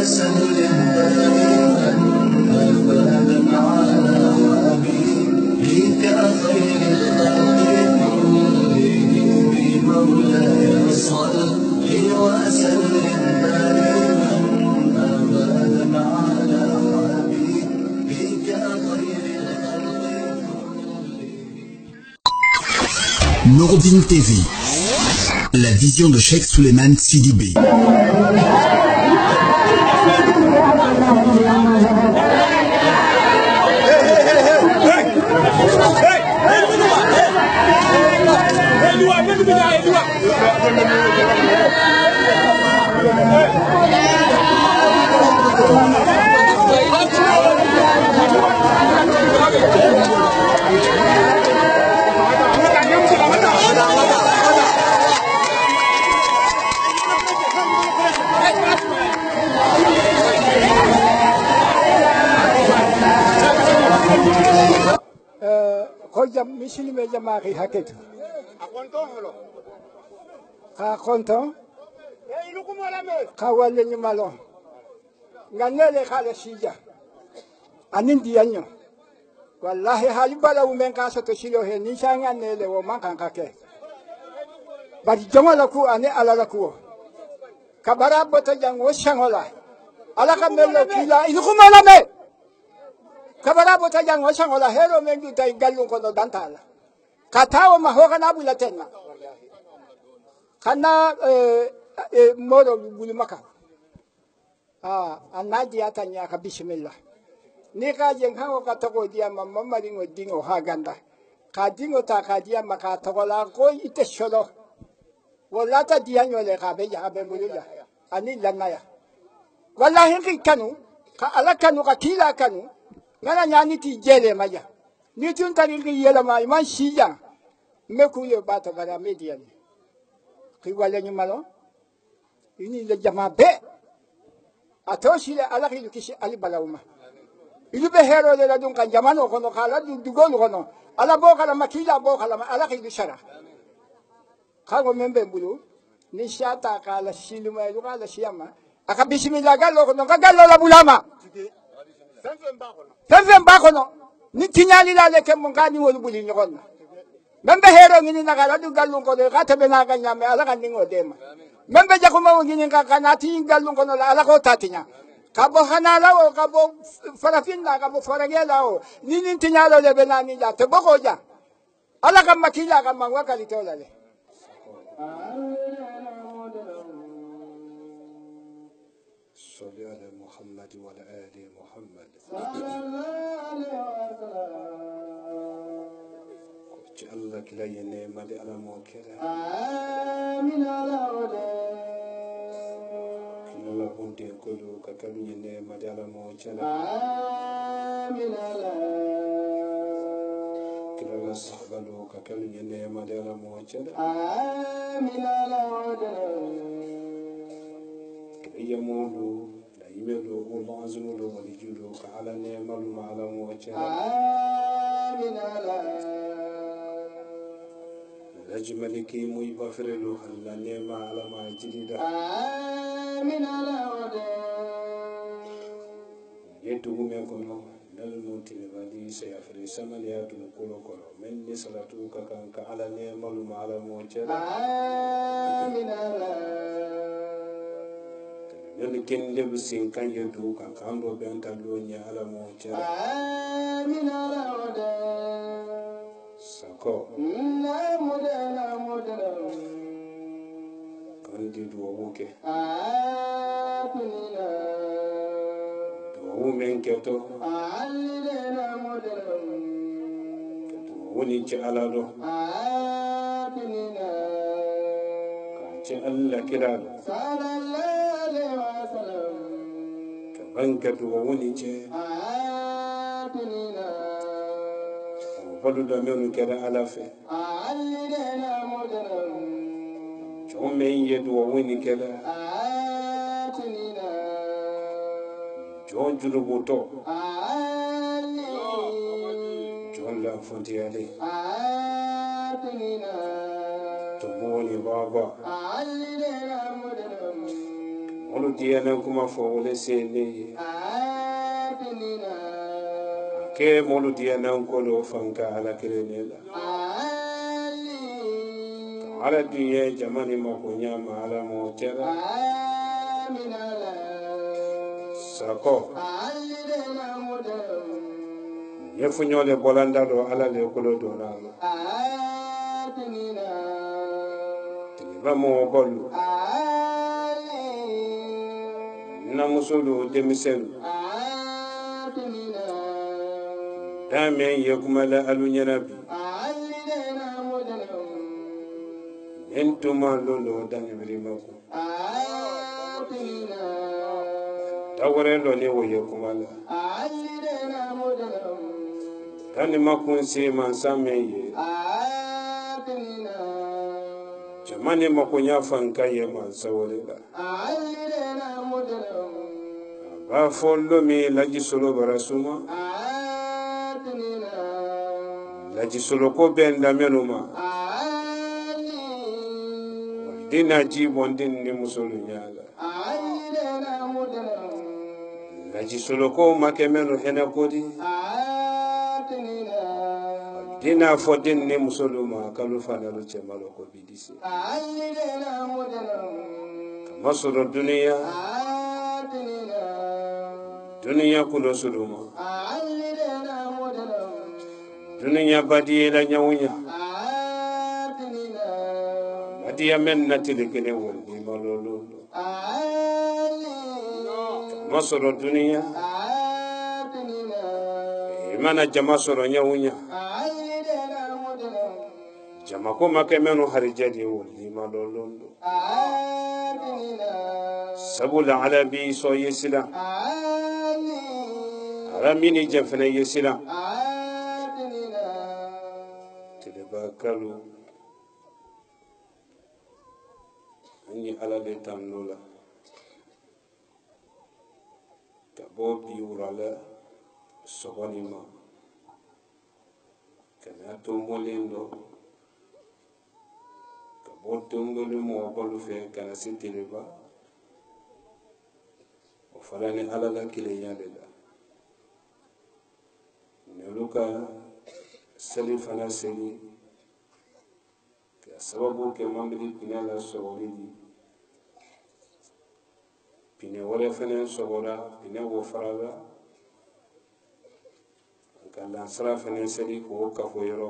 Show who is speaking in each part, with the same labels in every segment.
Speaker 1: وسهل دائما أبدا على حبيبك خير الخلق كلهم مولاي صل وسلم دائما أبدا على حبيبك خير الخلق كلهم.
Speaker 2: Nouroudine TV, la vision de Cheikh Souleymane Sidibé.
Speaker 3: Kojam misilime jamaki haketu. Ka konton. Ka wale ni malo. Nganele kala sija. Anindi yanyo. Wallahi halibala umenga soto shilo he nishanga nele wo manka ke. Bari jongola ku ane alala ku. Kabara bota jango shangola. Alaka melo kila inukumala me. Kabara bota jango shangola hero mengi ta galung kono dantala. Katao mahoga na bula tena. Kana moro bulumaka. Anadi atanya ka bismillah. Nika jenghango katoko dia mama ringo dingo haganda. Ka dingo ta ka dia maka tokola ko ite sholo. Walata dia nyole ka be ya be buluya. Ani langaya. Wallahi kanu ka ala kanu ka kila kanu. Ngana nyani ti jele maya. Ni tun tari yela ma iman shija. Meku yo bato bara media ni. Ki wale ni malo. Ini le jama be. Atoshi le ala ki kishi ali balauma. Ilu be hero le la dun kan jamano kono kala du gol kono. Ala bo kala makila bo kala ala ki shara. Kago membe bulu. Ni shata kala shiluma yu kala shiyama. Aka bismillah gallo kono gallo la bulama. Tanzem bakono ni tinyali la leke mungani wolu buli nyokonna membe hero ngini nakala du gallun ko de kata be na ganya me ala kan ningo dema membe jakuma ngini ka kanati gallun ko la ala ko tatinya kabo hanala o kabo farafina kabo faragela o nini tinyalo le be na ni ja te boko ja ala kan makila kan mangwa kalitola le
Speaker 4: صلي على محمد وعلى آل محمد جعلك لا ينام على موكرة آمين على كلا بنتي كلو ككل ينام على موكرة آمين على كلا صحبلو ككل ينام على موكرة آمين على يمولو لا يملو والله عزمولو وليجولو كعلى نعمل على موجه آمين على الأجمل كي مي بفرلو خلى نعم على ما جديدة آمين على وده يدعو مكانه نلموت لبدي سيفري سمليات كلو كلو من نسلتو كان كعلى نعمل على موجه آمين على yoni ken lebu sin kan yedu kan kando be antalo nya ala mo chere amina rawada sako na modela kan di do woke amina do men keto alina modela keto woni ci ala do amina kan ci alla kiralo sallallahu banka to woni ce fadu da menu kera ala fe chome yedu woni kera John Jurubuto John La Fontiale Tomoni Baba molu diyana kuma fo wole sene ke molu diyana kolo fanka ala kirenela ala duye jamani makunya ma ala mo tera sako yefunyole bolanda do ala le kolo do na vamo bolu na musulu demiselu dame yekumala alunyarabi entuma lolo danibiri mako tawore lo ne wo yekumala dani makunsi mansameye jamani makunya fanka ye mansawolila ba follo mi laji solo barasuma laji solo ko benda menuma dina jibon din ni musulu nyala laji solo ko makemeno hena kodi dina fodin ne musuluma kalu fanalu cemalo ko bidisi masoro duniya kulo suluma duniya badiye la nyawunya badiya men natili kene woni malolo masoro duniya imana jama soro nyawunya jama ko makemeno harijadi woni malolo sabula ala bi so yesila ala mini jefna yesila tilbakalu ni ala de tamnula kabo bi urala sogonima kana to molindo kabo tongolu mo bolu fe kana sitileba o falani ala la kileyade la neluka sali fana seli ka sababu ke mambili pinala sogoridi pine wala fana sogora pine wo farala ka lansara fana seli ko kafo yoro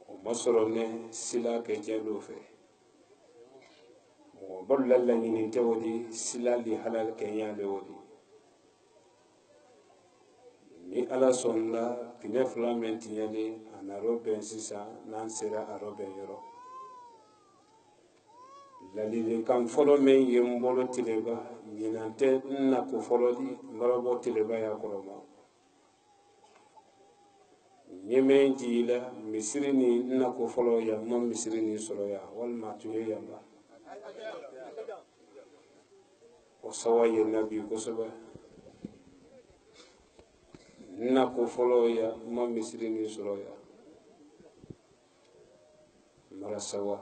Speaker 4: o masoro ne sila ke jelo fe mo bolla la ni tewodi sila li halal ke yande wodi ni ala sonna pine flamenti yale anaroben sisa nan sera aroben yoro lalile kam folo men yembolo tileba yinante na ko folo di marabo tileba ya koroma nyeme jila misiri ni na ko folo ya mo misiri ni soro ya wal matuye ya ba o sawaye nabi ko soba na ko folo ya mo misiri ni soro ya marasawa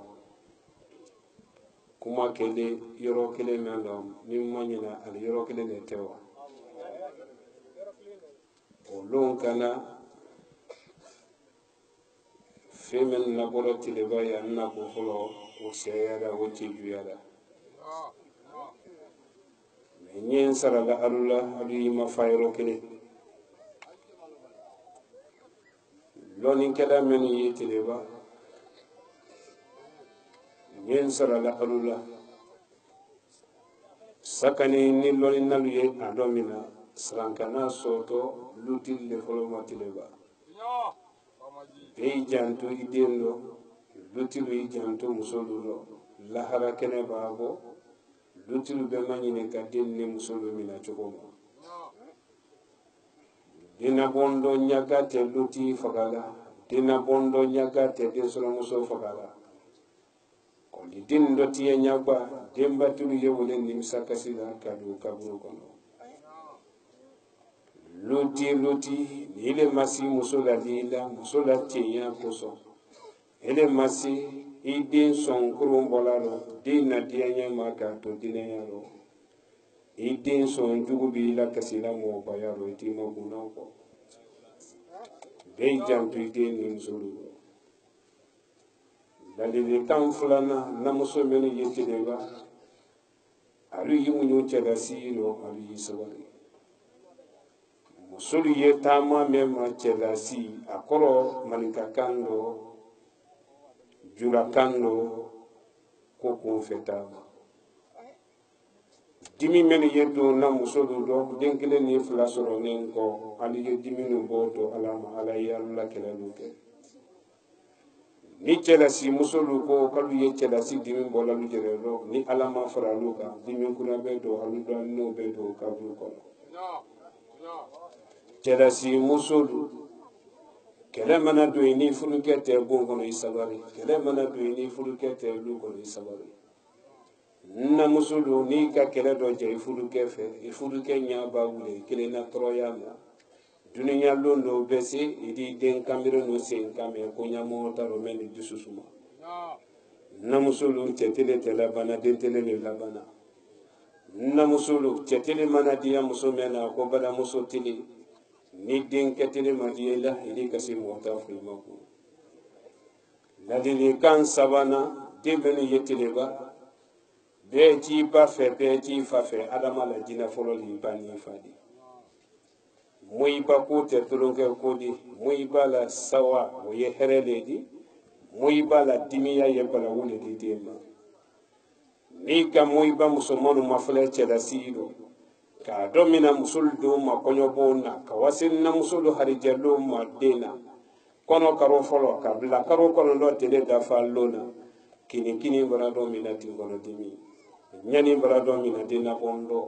Speaker 4: kuma kele yoro kele nando ni manyina al yoro kele ne tewa o lon kana femen na bolo tileba ya na ko folo o seyada o tijuyada me nyen sarala alula adu ma fayro kele lonin kela men yi tileba nyen sarala alula sakani ni lonin nalu ye adomina srankana soto lutil le folo matileba be janto idendo lutilu ijanto musolulo lahara kene babo lutilu be manyine ka denne musolu mina chokoma dina bondo nyagate luti fagala dina bondo nyagate desoro muso fagala ko di dindo tiye nyagba demba tulu yewole nim sakasila kadu kaburu kono luti nile masi musola lila musola tiya koso ele masi i den sɔn kurun bɔla lɔ den na diɲɛ ma k'a to dinɛya lɔ i den sɔn jugu b'i la kasi la mɔgɔbaya lɔ i t'i ma kunna kɔ bɛɛ y'i janto i den ni muso lɔ ladilikan filanan na muso minnu ye teleba alu y'i muɲu cɛlasigi lɔ alu y'i sabali musolu ye taama min ma cɛlasigi a kɔrɔ maninkakan lɔ julakan lɔ ko kunfɛ taama dimi minnu ye don na musolu dɔ den kelen ni fila sɔrɔlen kɔ alu ye dimi min bɔ to ala ma ala ye alu la kɛlɛlu kɛ ni cɛlasi musolu ko k'alu ye cɛlasi dimi bɔ lalu jɛrɛ lɔ ni ala ma fara alu kan dimi kura bɛ don alu dɔn n'o bɛ don kaburu kɔnɔ cɛlasi musolu kɛlɛ mana don ni furukɛ tɛ bon kɔnɔ i sabari kɛlɛ mana don ni furukɛ tɛ lu kɔnɔ i sabari na musolu n'i ka kɛlɛ dɔ jɛ i furukɛ fɛ i furukɛ ɲɛ b'a wuli kelen na tɔɔrɔya ma duniya lon dɔw bɛ se i di den kanbere n'o sen kan mɛ ko ɲamɔgɔ ta lɔ mɛ ni dusu suma na musolu cɛ tele tɛ labana den tele le labana na musolu cɛ tele mana diya muso mɛ na ko badamuso tele ni den kɛ tele ma diya i la i di kasi mɔgɔ ta fɔ i ma ko ladilikan sabanan den bɛ ni ye teleba bɛɛ t'i ba fɛ bɛɛ t'i fa fɛ adama la jinɛ fɔlɔ de ba n'i fa de moyi ba ko tɛ tulonkɛ ko di moyi ba la sawa o ye hɛrɛ le di moyi ba la dimiya ye balawu le di den ma n'i ka moyi ba musomanw ma filɛ cɛlasigi lɔ k'a dɔ mina musolu dɔw ma kɔɲɔbɔw na ka wase na musolu harijɛlow ma den na kɔnɔ karo fɔlɔ ka bila karo kɔnɔntɔn tele dafa lon na kini bara dɔ mina tin kɔnɔ dimi ɲani bara dɔ mina den na bɔndɔ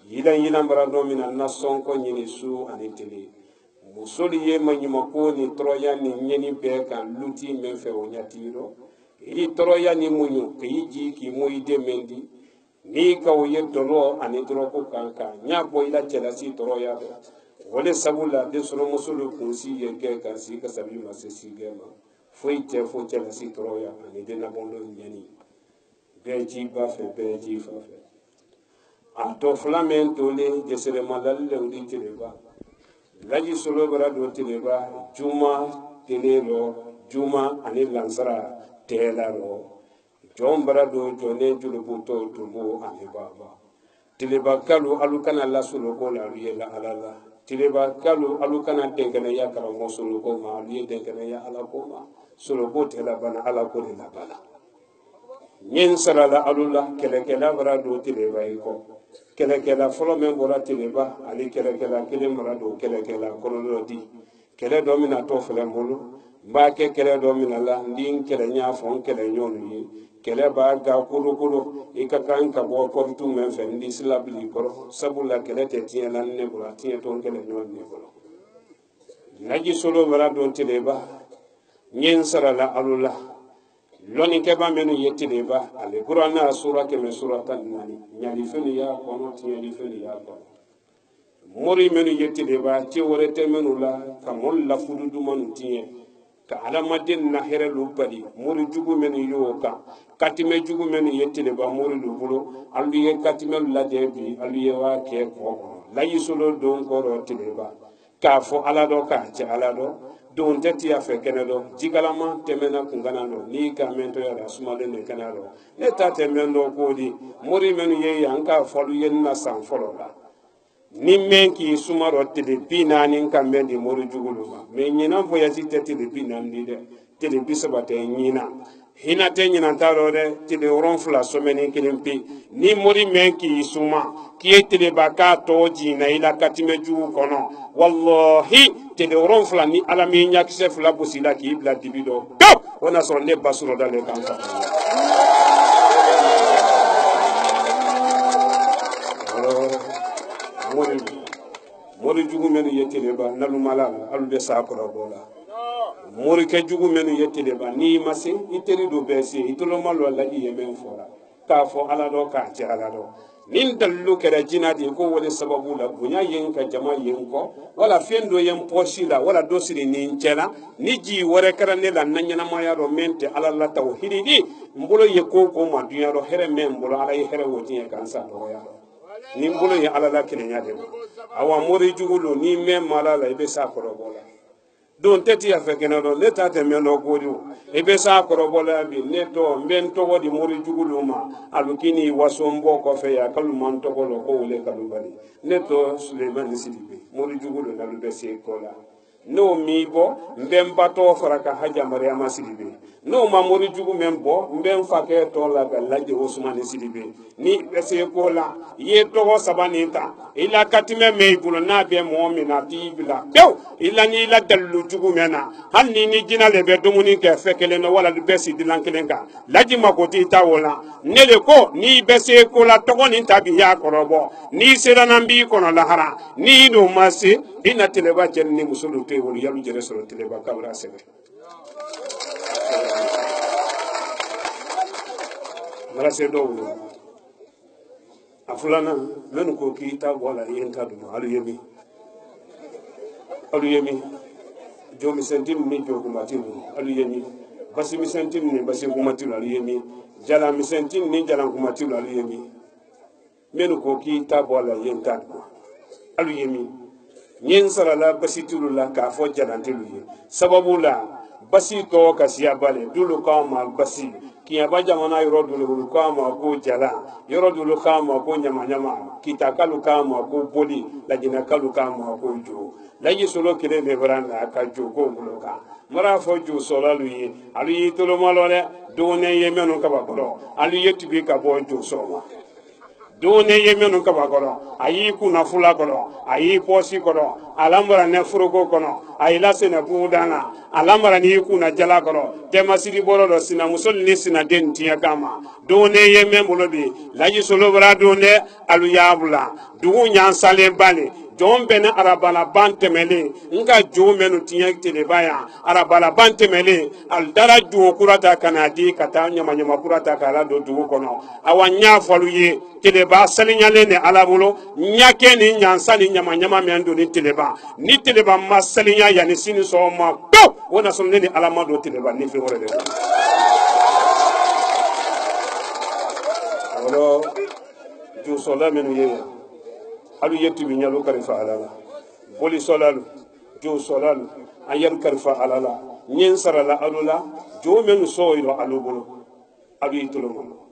Speaker 4: yilan bara dɔ mina nasɔnkɔ ɲini su ani tele musolu ye maɲumako ni tɔrɔya ni ɲani bɛɛ kan luti min fɛ o ɲati lɔ i tɔrɔya ni muɲu k'i ji k'i moyi den min di n'i ka o ye dɔlɔ ani dɔrɔko kan kan ɲa bɔ i la cɛlasi tɔrɔya dɔ wale sabu la den sɔrɔ musolu kunsi ye kɛ kan si ka sabi ma se sigɛ ma foyi tɛ fo cɛlasi tɔrɔya ani den na bɔndɔ ɲani bɛɛ t'i ba fɛ bɛɛ t'i fa fɛ a tɔ fila min tolen jɛsɛrɛma lalilɛw di teleba laji solo bara do teleba juma tele lɔ juma ani lansara tɛɛla lɔ jɔn bara do jɔnen julubutɔ tumbo ani baba teleba kalu alu kana lasoloko la alu ye la ala la teleba kalu alu kana denkɛnɛya karamɔgɔ soloko ma alu ye denkɛnɛya ala ko ma soloko tɛ labana ala ko de labana ɲen sarala alu la kɛlɛkɛla bara do teleba yi kɔ kɛlɛkɛla fɔlɔ min bɔra teleba ani kɛlɛkɛla kelen bara do kɛlɛkɛla kɔnɔdɔ di kɛlɛ dɔ mina tɔ filɛ n bolo n b'a kɛ kɛlɛ dɔ mina la n di n kɛlɛ ɲ'a fɔ n kɛlɛ ɲɔgɔnw ye kɛlɛ b'a ga kolokolo i ka kan ka bɔ kɔritu min fɛ n di sila bili kɔrɔ sabula kɛlɛ tɛ tiɲɛ la ne bolo a tiɲɛ tɔ n kɛlɛ ɲɔgɔn ne bolo naji solo bara do teleba ɲen sarala alu la lɔnikɛba minnu ye teleba ale kuranna sura 114 ɲalifɛnw y'a kɔnɔ tiɲɛlifɛnw y'a kɔnɔ mori minnu ye teleba ci wɛrɛ tɛ minnu la ka mɔri lafudu dumanw tiɲɛ ka adamaden na hɛrɛ lu bali mori jugu minnu y'o kan katimɛ jugu minnu ye teleba mori lu bolo alu ye katimɛ lajɛ bi alu ye wa kɛ kɔ kɔnɔ layisolo don kɔrɔ teleba k'a fɔ ala dɔ k'a cɛ ala dɔ don tɛ tiya fɛ kɛnɛ dɔ jikalama tɛmɛna kunkana dɔ n'i ka mɛntɔya la sumalen de kɛnɛ dɔ ne ta tɛ mɛn dɔ k'o di mori minnu ye yan k'a fɔlu ye na san fɔlɔ la ni mɛn k'i suma dɔ tile 40 ka mɛn di mori jugulu ma mɛ ɲinan voyage tɛ tile 40 di dɛ tile 30 tɛ ɲinan hina tɛ ɲinan ta dɔ dɛ tile 7 sɔmɛni kelen pe ni mori mɛn k'i suma k'i ye teleba k'a tɔ jina i la katimɛ jugu kɔnɔ wallahi tile 7 ni ala min ɲakisɛ 2 gosi la k'i bila dibi dɔ pewu o na sɔrɔ ne ba sɔrɔ dale kan fa mori jugu minnu ye teleba nalumala alu bɛ sa kɔrɔ bɔ la morikɛ jugu minnu ye teleba n'i ma se i teri dɔ bɛ se i toloma lɔ la i ye min fɔra k'a fɔ ala dɔ k'a cɛ ala dɔ nin dallu kera jina di ko wole sababu la bunya yen ka jama yen ko wala fendo yen poshi la wala dosiri nin cela ni ji wore kara ne la nanyana ma ya do mente ala la tawhidi di mbulo ye ko ma dunya do here men mbulo ala ye here woti kan sa do ya ni mbulo ye ala la kilenya de awa mori jugulu ni men mala la ibe sa ko bola don teti ya fekena do ne tate meno godiu ebe sa korobola bi neto mben to wodi mori juguluma alukini wasombo ko fe ya kalman to ko ko wole kalubali neto Suleiman Sidibe mori jugulu na lube se kola no mibo mben bato faraka haja Mariama Sidibe no ma mori jugu membo mben fake to la galaje Ousmane Sidibe ni bese kola ye to sabani ta ila katime meibulo na be mu'mina tibla dew ila ni ila dalu jugu mena hanni ni jina le be dumuni ke fekele no wala besi dilankelenka laji makoti ta wala nele ko ni bese kola to ni tabi ya korobo ni sera nambi kono lahara ni do masi ina teleba jenni musulu te wol yalu jere soro teleba kabra sebe mara se do afulana men ko ki ta wala yenta do alu yemi jomi sentim mi jogu matilu alu yemi basi mi sentim ni basi ko matilu alu yemi jala mi sentim ni jala ko matilu alu yemi men ko ki ta wala yenta do alu yemi nyen sarala basi tulu la ka fo jalantilu ye sababu la basi to ka siya bale dulu ka ma basi kiya ba jamana yoro dulu ka ma ko jala yoro dulu ka ma ko nyama nyama kita kalu ka ma ko boli la jina kalu ka ma ko jo la yi solo kile ne branda ka jo ko muloka mara fo jo solo lu yi alu yi tolo malole do ne yemenu ka ba bolo alu yetu bi ka bo jo solo done yemenu kaba kono ayi kuna fula kono ayi posi kono alambara ne furuko kono ayi lasene budana alambara ni kuna jala kono temasiri boro do sina musol ni sina den tiya kama done yemembulo bi laji solo bra done alu yabula dugu nyan sale bale jombene arabala bantemele nga jomenu tiya telebaya arabala bantemele al dara ju kurata kanadi kata nyama nyama kurata kala do dugu kono awanya faluye teleba salinyale ne alabulo nyake ni nyansali nyama nyama mendo ni teleba masalinya ya ni sini so ma to wona so ne ni alamado teleba ni fi wore de awlo ju sola menu ye alu yetti bi nyalu karifa alala boli solalu jo solalu ayaru karifa alala nyen sarala alula jo menu so ilo alubolo alu itolomo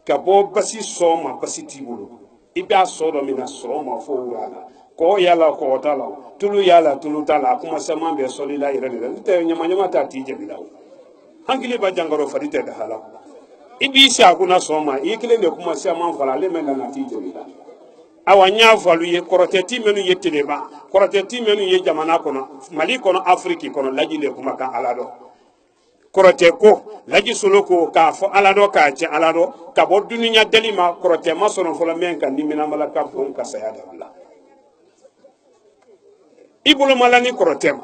Speaker 4: kabo basi soma basi tibulu iba sodo mina soma fo wala ko yala ko tala tulu yala tulu tala kuma sama be solila ira ni te nyama nyama ta tije bilaw hankili ba jangaro fadite da hala ibi sha kuna soma ikile ne kuma sama fala le men na tije bilaw awanya falu ye koroteti menu yeteleba koroteti menu ye jamana kono mali kono afriki kono lajile kuma kan alado korote ko laji solo ko ka fo alado ka je alado ka bo duniya dalima korote masono fo la men kan nimina malaka ko ka sayada wala ibulu malani korote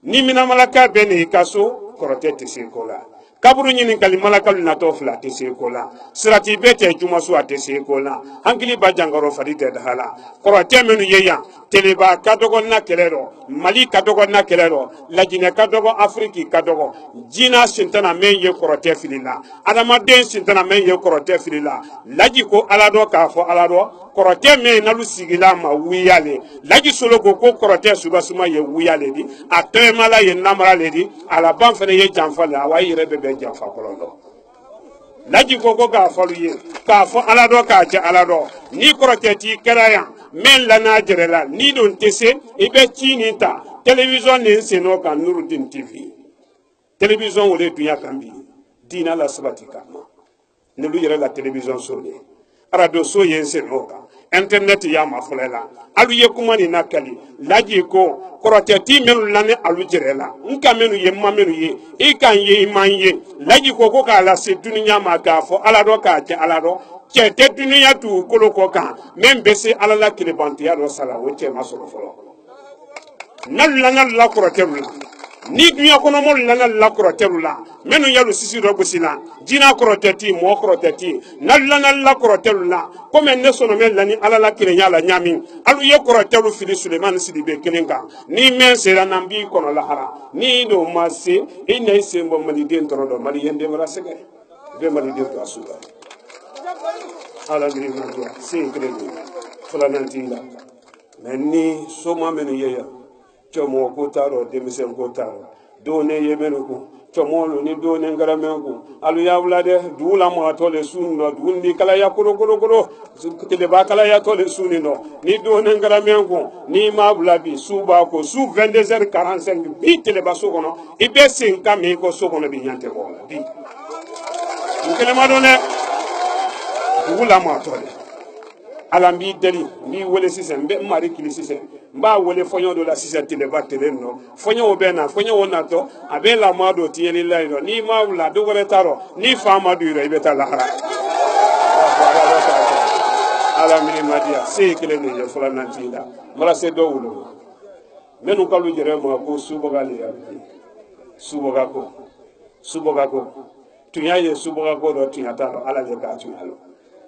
Speaker 4: nimina malaka beni kaso korote tisikola kaburu nyini kali malaka na to fla tisikola sirati bete juma so atesikola hankili ba jangaro farite dahala korote menu yeya teleba kadogo na kelero mali kadogo na kelero lajine kadogo afriki kadogo jina sintana menye korote filila adama den sintana menye korote filila laji ko alado ka fo alado korote me nalu sigila ma wiyale laji solo ko korote subasuma ye wiyale di atemala ye namara le di ala ban fene ye janfala awayi rebe be janfa kolondo laji ko ka fo ye ka fo alado ka ja alado ni korote ti keraya men la na jerela ni don tese ibe chini ta television ni seno kan Nuruddin TV television wole dunya kambi dina la sabati kama ne lu yere la television sone radio so yen seno ka internet ya ma fulela alu ye kuma ni nakali laji ko korote ti menu lane alu jerela nka menu ye ma menu ye e kan ye man ye laji ko ka la se dunya ma ka fo alado ka je alado chete dunya tu koloko kan membese alala kile bantiya do sala woche masoro folo nalla korote ni dunya kono mo lana la koroteru la menu yalu sisi robusi la jina koroteti mo koroteti na lana la koroteru la comme ne sono men lani ala la kirenya la nyami alu ye koroteru fili Suleiman Sidibe kelenga ni men sera nambi kono la hara ni do masi ina sembo mali den torodo mali yende mara sege be mali den to asuba ala ngiri na si kredi fula nantinda menni soma menu yeya chomo ko taro demisen ko taro done yemenu ko chomolo ni done ngaramen ko alu yawla de dula ma tole sunno dundi kala ya koro tele ba kala ya tole sunino ni done ngaramen ko ni mabula bi suba ko su 22h45 bi tele ba so kono ibe sin kami ko so kono bi nyante ko bi ngele ma done dula ma tole alambi deli ni wele sisen mbe mari kili sisen mba wele fonyo do la sisen tele ba tele no fonyo obena fonyo onato abela mado tieli lairo ni mawla do wele taro ni fama du re beta la hara alambi madia se kele ni yo fala nantinda mala se do wulo menu kalu jere mo ko subogale ya suboga ko tuyaye suboga ko do tiyata ala je ka tuyalo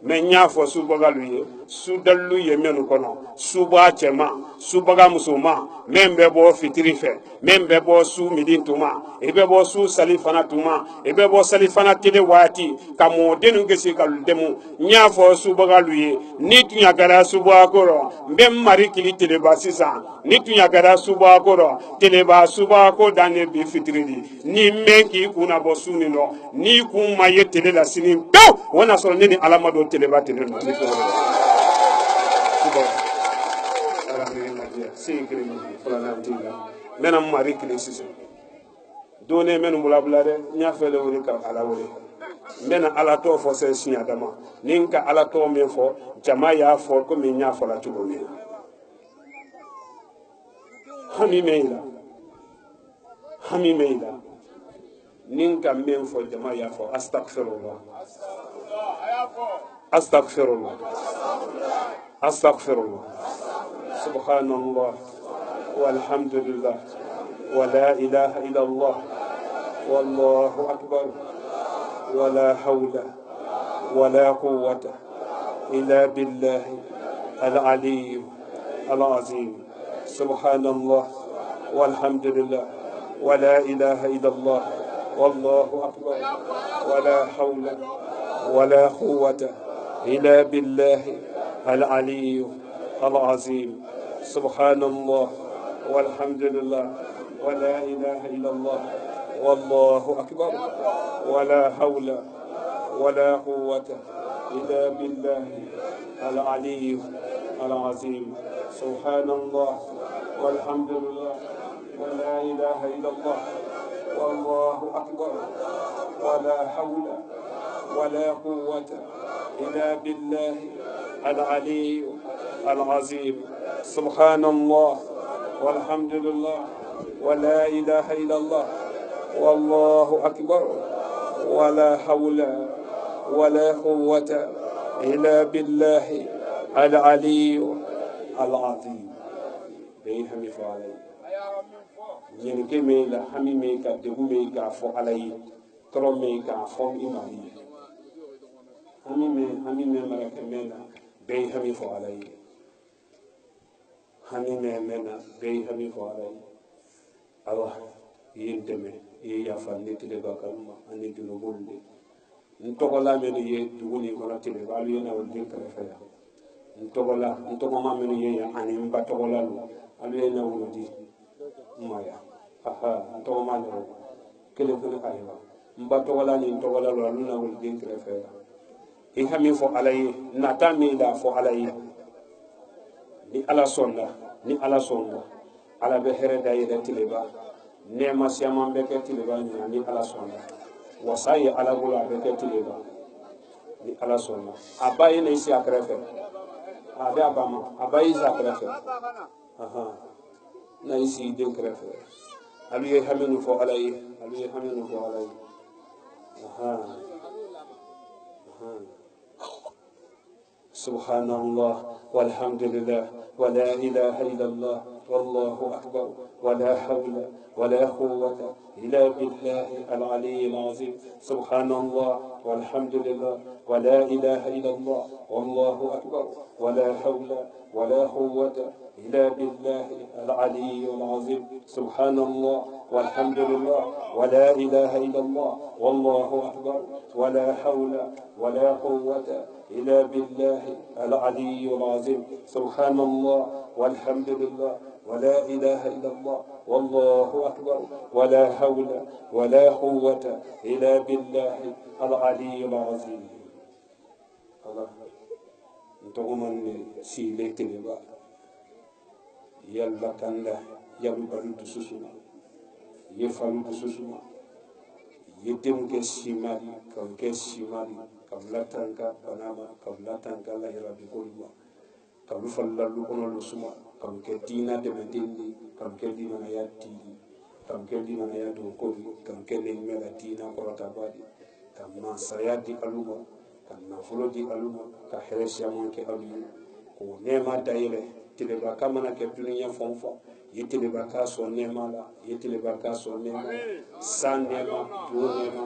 Speaker 4: men nya fo subaga luye sudalu ye menu kono suba chema subaga musuma membe bo fitiri fe membe bo su midin tuma ebe bo su salifana tuma ebe bo salifana tele wati kamo denu gesi kal demu nya fo subaga luye ni tunya gara suba koro mbem mari kili tele basisa ni tunya gara suba koro tele ba suba ko dane bi fitiri ni menki kuna bo suni no ni kuma ye tele la sini do wana so ni alamado teleba tele no ni ko suba alhamdulillah sikri fala nantinga menam mari kilisi done menum bulabulare nya fele wori ka ala wori mena ala to fo se sinya dama ninka ala to men fo jama ya fo ko mi nya fo la tugo mi hami meila ninka men fo jama ya fo astaghfirullah subhanallah walhamdulillah wala ilaha illallah wallahu akbar wala hawla wala quwwata illa billahi al-ali al-azim subhanallah walhamdulillah wala ilaha illallah wallahu akbar wala hawla wala quwwata illa billahi al-ali al-azim subhanallah walhamdulillah wala ilaha illallah wallahu akbar wala hawla wala quwwata illa billahi al-ali al-azim subhanallah walhamdulillah wala ilaha illallah wallahu akbar wala hawla wala quwwata illa billahi al-ali al-azim subhanallah walhamdulillah wala ilaha illallah wallahu akbar wala hawla wala quwwata illa billahi al-ali al-azim be hami fo alay yen ke me la hami me ka de me ka fo alay tro me ka fo imani hami me mala ke mena be hami fo alay hami me mena be hami fo alay Allah yinteme ye ya fa ne tele ba kalma ani dino bolde ntogola men ye duguni ko na tele ba lu na wonde ka fa ya ntogo ma men ye ani mba togola lu alu na wonde maya aha ntogo ma no kele ko ka ya mba togola ni togola lu alu na wonde ka fa ya e hami fo alay na ta mi da fo alay ni ala sonda ala be here da yede tileba nema siama be ke tileba ni ala sonda wasai ala bula be ke tileba ni ala sonda abaye ne isi akrefe abe abama abaye isi akrefe aha na isi den krefe alu ye hamenu fo alay aha سبحان الله والحمد لله ولا إله إلا الله والله أكبر ولا حول ولا قوة إلا بالله العلي العظيم سبحان الله والحمد لله ولا إله إلا الله والله أكبر ولا حول ولا قوة إلا بالله العلي العظيم سبحان الله والحمد لله ولا إله إلا الله والله أكبر ولا حول ولا قوة إلا بالله العلي العظيم سبحان الله والحمد لله ولا إله إلا الله والله أكبر ولا حول ولا قوة إلا بالله العلي العظيم الله نتومن سيلة نبا يلا كندا يلا بلد سوسما يفعل سوسما يتم كسيمالي كم كسيمالي كم لا تنكا بناما كم لا تنكا لا يربي كلما كم فلا لكنا لسما كم كدينا دمديني كم كدينا ياتي كم كدينا ياتو كوري كم كدينا ملاتينا كراتبادي كم ناسياتي ألوما كم نفلودي ألوما كهرسيا مانك ألوما كونيما دايله تلبا كمانا كدنيا فونفا يتلبا كاسو نيما لا يتلبا كاسو نيما سان نيما دو نيما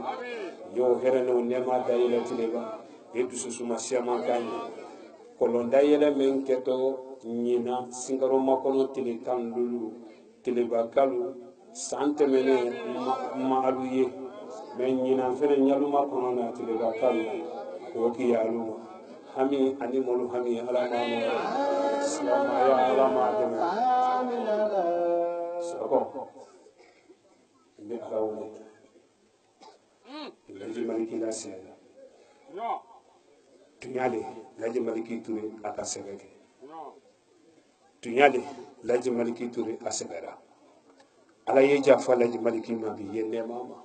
Speaker 4: yo hereno nema dayele tileba yedu susuma siama kanye kolon dayele men keto nyina singaro makono tile kandulu tileba kalu sante mene maaluye men nyina fere nyalu makono na tileba kalu woki yaluma hami animolu hami alama salama ya alama deme sako be alawole Laji Maliki la sera. Tunyale Laji Maliki Touré aka sebeke. Tunyale Laji Maliki Touré asebera. Ala ye jafa Laji Maliki ma bi yenne mama.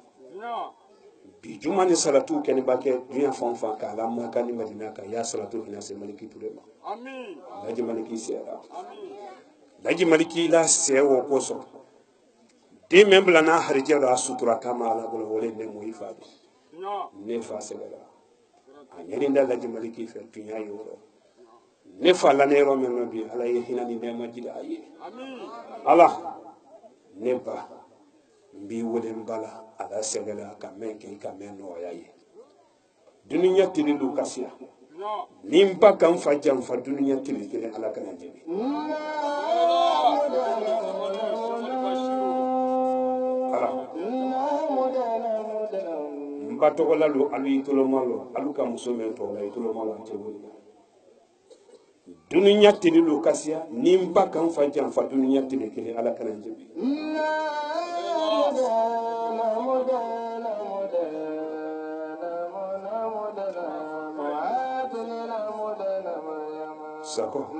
Speaker 4: Bi juma ni salatu keni bake dunya fonfa ka la ma kani Madina ka ya salatu ina se Maliki Touré ma. Amin. Laji Maliki sera. Amin. Laji Maliki la sewo koso. Di membla na harje da sutura kama ala bolo wole ne mo ifadi ne fa sebela anyeri nda Laji Maliki fe tunya yoro ne fa la ne ro men bi ala ye hinani ne majida ayi amin ala ne ba bi wole mbala ala sebela ka men ke ka men no yayi dunya tililu kasiya nimba kan fa jam fa dunya tililu ala kana jibi mba togola lo alu itolomalo alu ka musomen togola itolomalo antebuli dununya tililu kasiya nimba kan fa jam fa dununya tilikele ala kana jibi sako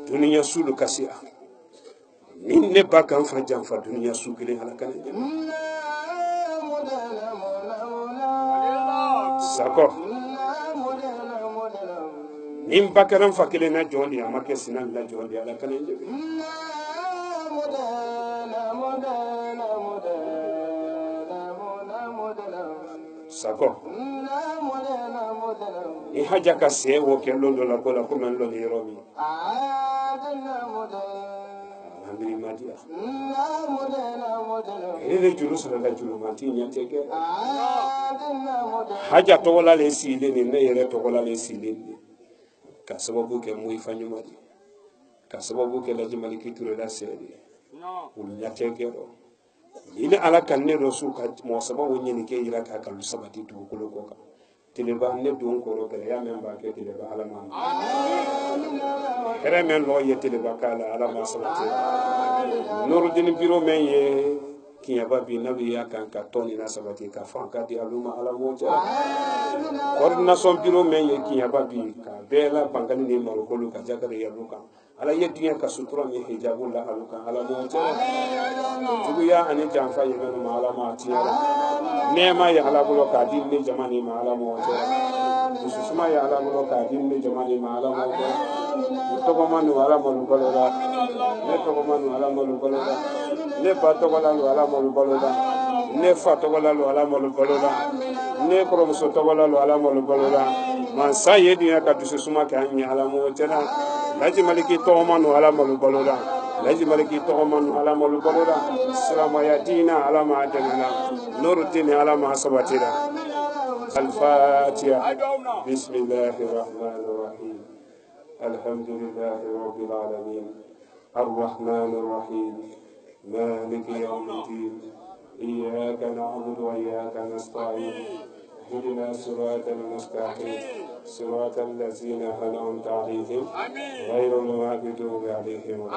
Speaker 4: dununya sulu kasiya ninne ba kan fa jam fa dununya sukile ala kana jibi sako nim bakaram fakile na jondi amake sinan la jondi ala kana njebe sako ni haja ka se wo kelo la ko la ko men lo ni romi amiri madia ele julu sala la julu mati nyateke haja to wala le sile ni ne yele to wala le sile ka sababu ke muy fanyumati ka sababu ke Laji Maliki Touré la sele ul nyateke ro ile ala kan ne rasul ka mo sababu nyeni ke ira ka kan sabati to ko ko ka tileba ne don ko ro ya men ba ke tileba ala ma kere men lo ye tileba kala ala ma sabati Nuruddin biro men ye kinyaba bi nabi ya kan ka toni na sabati ka fanka di aluma ala mo ja coordination biro men ye kinyaba bi ka bela bangani ni marokolu ka jagare ya luka ala yediya ka sutura mi hijabu la aluka ala mo ja juguya ani janfa ye men ma ala ma tiya nema ya ala bulo ka din ni jamani ma ala mo ja susuma ya ala bulo ka din ni jamani ma ala mo ja to ko manu ala mo bulo la ne to ko manu ala mo bulo la ne ba to ko la ala mo bulo la ne fa to ko la ala mo bulo la ne ko so to ko la ala mo bulo la man sa yedina ka dusu suma ka nya ala mo tena laji maliki to manu ala malu baloda laji maliki to manu ala malu baloda salama ya dina ala ma adana nuruddin ala ma sabatira al-fatiha bismillahir rahmanir rahim alhamdulillahi rabbil alamin arrahmanir rahim maliki yawmiddin iyyaka na'budu wa iyyaka nasta'in اهدنا صراط المستقيم صراط الذين أنعمت عليهم غير المغضوب عليهم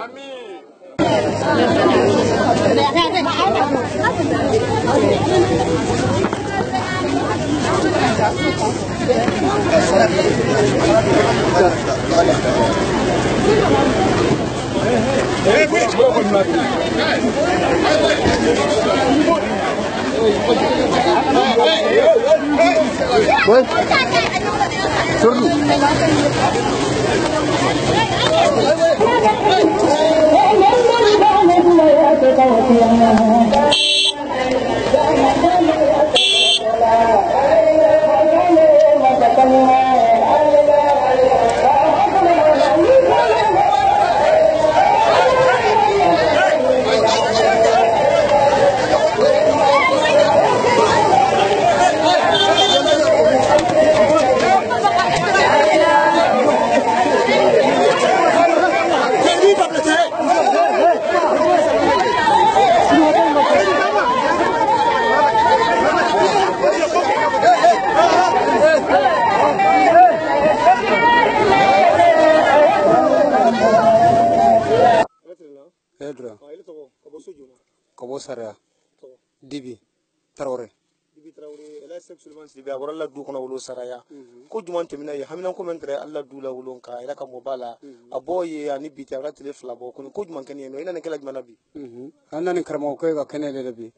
Speaker 5: Kabo Sara Dibi Traoré ela sexuellement sibi abora la du kono wolo saraya ko juman temina ye hamina ko mentre alla du la wolon ka ila ka mobala aboye ani biti ara tele flabo ko juman ken no ina ne kala jumala bi anani karamo ko ga kenele le bi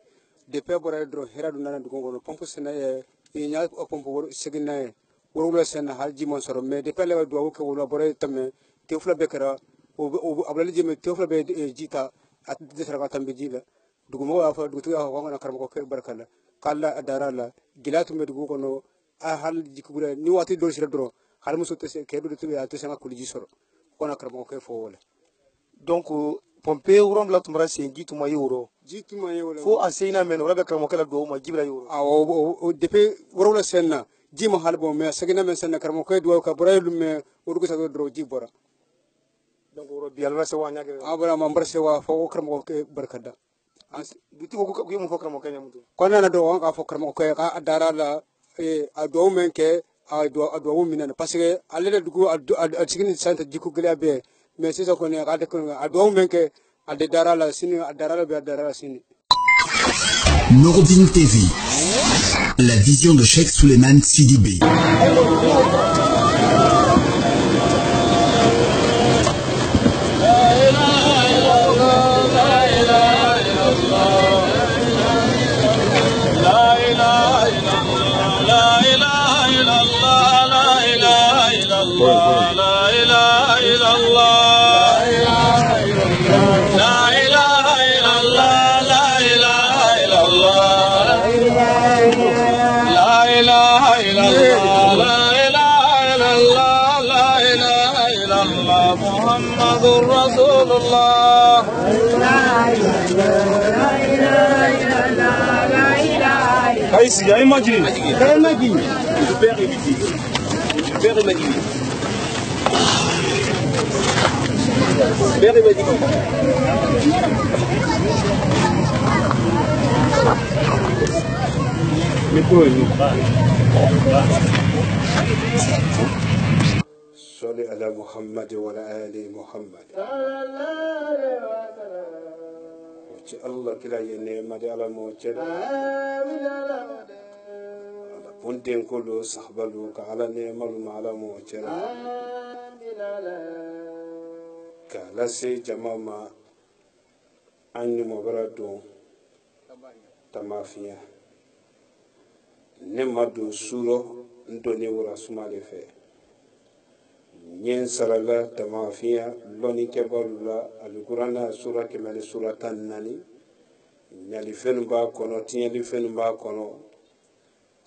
Speaker 5: de pe bora dro hera du nana du ko pompo sena e nya pompo wor segina e woro sena halji mon soro me de pe le do ko wolo bora tame te fla bekara o ablali jeme te fla be jita at de sara tambe jila dugumo wa fa dugutu ya ko ngana karamo ko barkala kala adarala gilatu medugo kono a hal jikubura ni wati do sira dro hal muso te ke do te ya te sanga kuliji soro kona karamo ko fo wala donc pompe urom la tumra se jitu ma yoro fo asena men wala be karamo kala do ma jibra yoro o depe woro senna jima hal bo me sagina men senna karamo ko do ka bora lumme urgo sa dro jibora donc woro bi alwa se wa nyagere abara mambar se wa fo karamo ko barkada duti ko ko mo fokra mo kanya mutu konna na do on ka fokra mo ko ka adara la a do men ke a do minana parce que alle dugu a sigini sante jiku gele be mais c'est ça ko ne ka de ko a do men ke a de dara la sini adara la be adara la sini
Speaker 2: Nouroudine TV, la vision de Cheikh Souleymane Sidibé.
Speaker 1: محمد رسول الله
Speaker 4: Kaïs, il y a une magie.
Speaker 1: Quelle magie? Super évident. Super évident. Super évident.
Speaker 4: صل على محمد وعلى آل محمد. الله كلا ينعم على موتنا. Punten kolo sahbalu ka ala ne malu ala mo cera ka la se jamama anni mo barado tamafia ne madu suro ndoni wura sumale fe nyen sarala tamafia loni kebalula alqur'ana sura kemale sura tanani nyali fenu ba kono tinyali fenu ba kono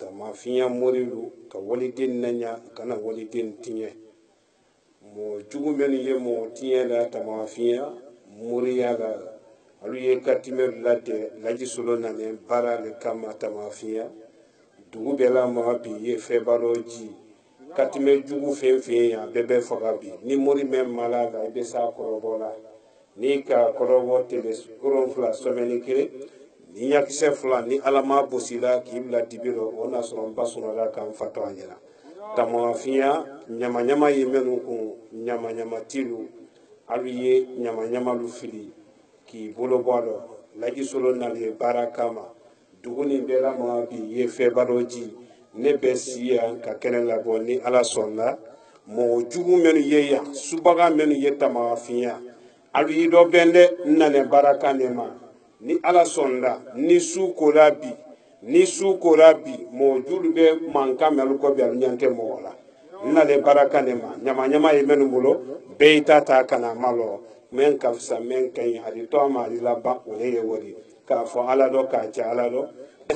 Speaker 4: tama fiya morilu ka waliden nanya kana waliden tiɲɛ mo jugu men ye mo tiɲɛ la tama fiya moriya la alu ye katimer lade laji solo nane bara le kama tama fiya dugu bɛɛ la ma bi ye fɛbaro ji katimer jugu fɛn fɛn ya bɛɛ bɛ faga bi ni mori mɛ mala la i bɛ sa kɔrɔbɔ la ni ka kɔrɔbɔ tele koron fila sɔmɛni kelen ni ɲakisɛ fila ni ala ma bosi la k'i bila dibi rɔ o n'a sɔrɔ n ba sɔnna k'an fatɔ an ɲɛna tama fiya ɲama-ɲama ye minnu kun ɲama-ɲama tilu alu ye ɲama-ɲamalu fili k'i bolo bɔ a lɔ laji solo nalen baara kama dugu nin bɛɛ lama bi ye fɛbaro ji ne bɛ si yan ka kɛnɛ labɔ ni ala sɔnna mɔgɔ jugu minnu ye yan subaga minnu ye tama fiya alu yi dɔ bɛn dɛ n nana baara kan de ma ni ala sɔnna ni su kora bi mɔgɔ julu bɛ mankan mɛn alu kɔ bi alu ɲɛ tɛ mɔgɔ la n nana baara kan de ma ɲama-ɲama ye minnu bolo bɛɛ y'i ta kana ma lɔ mɛn ka fisa mɛn ka ɲi a di tɔ ma a di laban o ye wari k'a fɔ ala dɔ k'a cɛ ala dɔ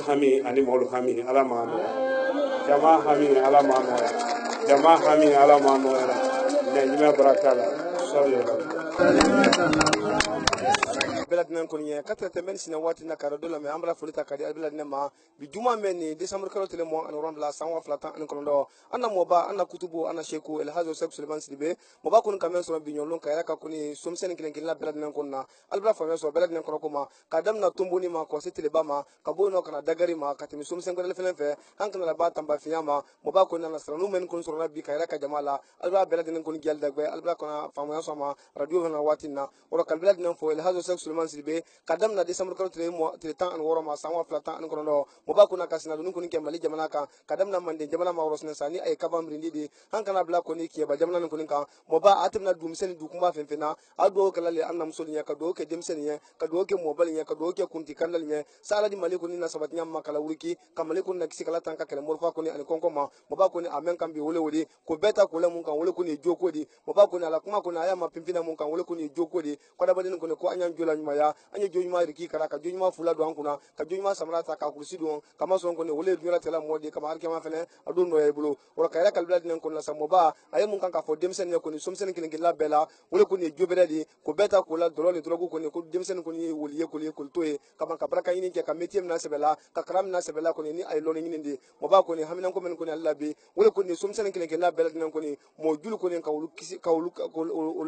Speaker 4: hami ani mɔlu hami ala ma nɔgɔya jama hami ala ma nɔgɔya jama hami ala ma nɔgɔya ne ɲumɛ baraka la sɔrɔ
Speaker 5: beladinen kɔni ye 4 sina waati na kara dɔ lamɛn an bɛna foli ta ka di beladinen ma bi juma mɛn ni décembre kalo tile mɔ ani rɔndula san 2019 an na mɔba an na kutubu an na sheku elhazo sek suleman sidibe mɔba kɔni ka mɛn sɔrɔ bi ɲɔlon ka yɛrɛ ka kɔni somisɛni kelen kelen la beladinen kɔni na albra famɛ sɔrɔ beladinen kɔnɔ ko ma ka damina tomboni ma kɔse teleba ma ka bɔ yen kana dagari ma ka tɛmɛ somisɛn kɛnɛ fɛn fɛ an kana ba tamba fiya ma mɔba kɔni na sara n'u mɛn kɔni sɔrɔ bi ka yɛrɛ ka jama la albra beladinen kɔni gyal dagbe albra kɔni famuya sɔn ma radio fana waati na ɔrɔ kal beladinen fɔ elhazo sek suleman sidibe damina décembre kalo tile 16 ma san 2019 mɔba kuna ka sinaduni kɔni kɛ mali jamana kan ka damina manden jamana ma wɔrɔ sinɛsa ni a ye kaba mirindi de an kana bila kɔni kiyɛba jamana nin kɔni kan mɔba a tɛmɛna dumisɛni dukunba fɛn fɛn na a duwawu kɛla le an namuso ɲɛ ka duwawu kɛ denmisɛnnin ɲɛ ka duwawu kɛ mɔbali ɲɛ ka duwawu kɛ kunti kandali ɲɛ sa ala di mali kɔni na sabatiya ma kala wuriki ka mali kɔni na kisi kala tan ka kɛlɛ morifa kɔni ani kɔnkɔ ma mɔba kɔni a mɛn kan bi wele wele ko bɛɛ ta ko la mun kan wele kɔni ye joko di mɔba kɔni ala kuma kɔni a y'a ma pimpina mun kan wele kɔni ye joko di kɔdabaden kɔni ko an y'an jola ɲumanya an ye jo ɲuman riki kara ka jo ɲuman fula don an kunna ka jo ɲuman samara ta ka kurusi don kama sɔn kɔni wele dunyala tɛla mɔdi kama arkema fɛnɛ a don nɔ ye bolo wala ka yɛrɛ kalibila dinen kɔni la sa mɔba a ye mun kan ka fɔ denmisɛnnin ye kɔni somisɛnnin kelen kelen bɛɛ la wele kɔni ye jo bɛrɛ di ko bɛɛ ta ko la dɔlɔ ni dɔrɔgu kɔni ko denmisɛnnin kɔni ye woli ye koli ye koli to ye kama ka baraka ɲini kɛ ka métier mina sɛbɛ la ka kalan mina sɛbɛ la kɔni ni a ye lɔni ɲini de mɔba kɔni hamina ko men kɔni ale la bi wele kɔni somisɛnnin kelen kelen bɛɛ la dinen kɔni mɔ julu kɔni ka olu kisi ka olu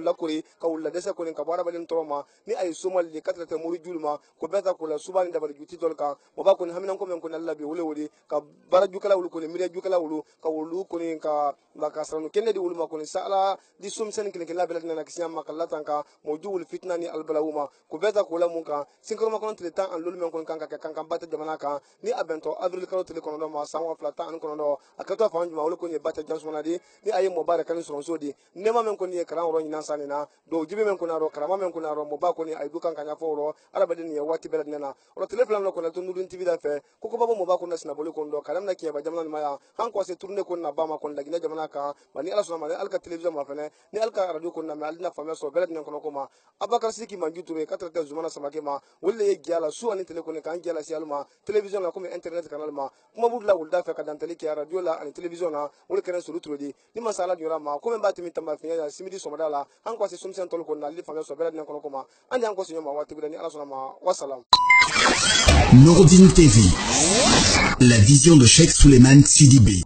Speaker 5: lakori ka olu ladɛsɛ kɔni ka bɔ adamaden tɔɔrɔ ma ni a ye somali de 4 mori julu ma ko bɛɛ ta ko la suba ni dabali juti dɔl kan mɔba kɔni hamina ko men kɔni ale la bi wele wele ka bara jukala wulu kɔni miiriya jukala wulu ka wulu kɔni ka saranu kɛnɛ di wulu ma kɔni sa ala di somisɛnnin kelen kelen bɛɛ la dinen na kisi ma ka latan kan mɔ ju wulu fitina ni albalawu ma ko bɛɛ ta ko la mun kan sinkaroma kɔnɔ tile 10 ani lolu men kɔni kan ka kɛ kankan ba tɛ jamana kan ni a bɛntɔ avril kalo tile kɔnɔntɔn ma san 2019 a kɛtɔ fan juma wele kɔni ye ba tɛ jansumana di ni a ye mɔba yɛrɛ kani sɔrɔnso di nɛma men kɔni ye kalan yɔrɔ ɲinan san nin na dɔw jibi men kɔni a rɔ karama men kɔni a rɔ mɔba kɔni a ye du kan ka ɲɛfɔ o rɔ adamaden nin ye waati bɛɛ la dinen na o tile fila min kɔni to nudun tv da fɛ ko ko baba mɔba kɔni sinaboli kɔni dɔ ka daminɛ kiyɛba jamana nin ma yan an kɔse tourné kɔni na ba ma kɔni laginɛ jamana kan ba ni ala sɔnna ma ni ala ka télévision ma fɛnɛ ni ala ka radio kɔni na mɛ ale na faamuya sɔrɔ bɛɛ lajɛlen kɔnɔ ko ma abakar siki manju ture ka tɛrɛtɛ zumana samake ma olu de ye giya la su ani tele kɔni k'an giya la si alu ma télévision na komi internet canal ma kuma b'u la wulida fɛ ka dantɛli kɛ radio la ani télévision na olu kɛnɛ solu turo di ni masa ala jɔra ma ko min b'a tɛmɛ tamba fiɲɛ ya simidi sɔmɔda la an kɔse somisɛn tɔlu kɔni na ale faamuya sɔrɔ bɛɛ lajɛlen kɔnɔ ko ma an de an kɔse ɲɔgɔn ma waati bɛɛ ni ala sɔnna ma wasalam.
Speaker 2: Nouroudine TV, la vision de Cheikh Souleymane Sidibé.